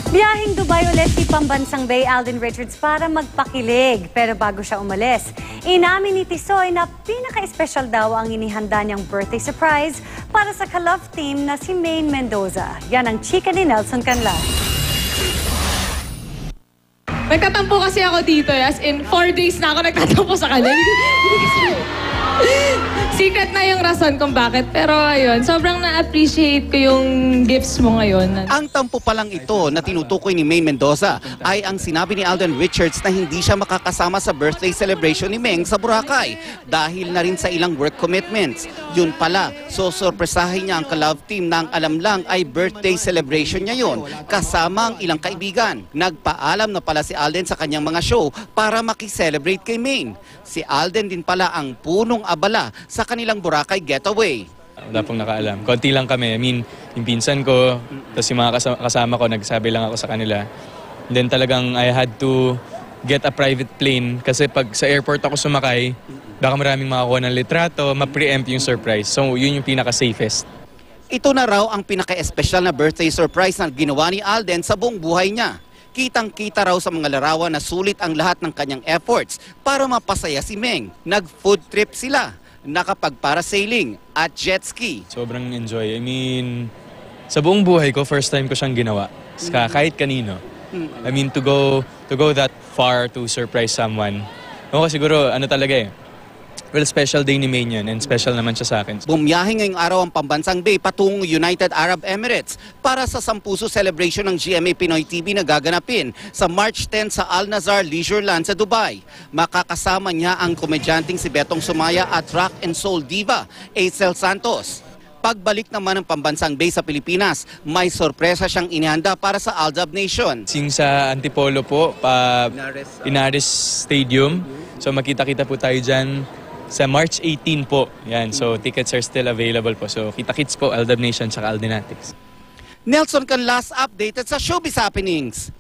Biyaheng Dubai ulit si Pambansang Bay Alden Richards para magpakilig. Pero bago siya umalis, inamin ni Tisoy na pinaka-espesyal daw ang inihanda niyang birthday surprise para sa ka-love team na si Maine Mendoza. Yan ang chika ni Nelson Canlas. Nagtatampo kasi ako dito, as in 4 days na ako nagtatampo sa kanila. Secret na yung rason kung bakit. Pero ayun, sobrang na-appreciate ko yung gifts mo ngayon. Ang tampo pa lang ito na tinutukoy ni Maine Mendoza ay ang sinabi ni Alden Richards na hindi siya makakasama sa birthday celebration ni Meng sa Boracay dahil na rin sa ilang work commitments. Yun pala, so sorpresahin niya ang ka-love team na ang alam lang ay birthday celebration niya yun kasama ang ilang kaibigan. Nagpaalam na pala si Alden sa kanyang mga show para makiselebrate kay Maine. Si Alden din pala ang punong abala sa kanilang Boracay getaway. Wala pong nakaalam. Konti lang kami. I mean, yung pinsan ko, tapos yung mga kasama ko, nagsabi lang ako sa kanila. And then talagang I had to get a private plane kasi pag sa airport ako sumakay, baka maraming makakuha ng litrato, ma-preempt yung surprise. So yun yung pinaka-safest. Ito na raw ang pinaka-espesyal na birthday surprise na ginawa ni Alden sa buong buhay niya. Kitang-kita raw sa mga larawan na sulit ang lahat ng kanyang efforts para mapasaya si Meng. Nag-food trip sila, nakapag-parasailing at jet ski. Sobrang enjoy. I mean, sa buong buhay ko, first time ko siyang ginawa. Kahit kanino. I mean, to go that far to surprise someone. Ako siguro, ano talaga eh. Well, special day ni Maine yun and special naman siya sa akin. Bumiyahe ngayong araw ang Pambansang Bay patungong United Arab Emirates para sa 10 celebration ng GMA Pinoy TV na gaganapin sa March 10 sa Al Nazar Leisureland sa Dubai. Makakasama niya ang komedyanteng si Betong Sumaya at rock and soul diva Aisel Santos. Pagbalik naman ng Pambansang Bay sa Pilipinas, may sorpresa siyang inihanda para sa Aldab Nation. Sing sa Antipolo po, Inares Stadium. So makita-kita po tayo dyan sa March 18 po. Yan. So tickets are still available po. So kita-kits po, Aldab Nation at Aldinatics. Nelson Canlas updated sa Showbiz Happenings.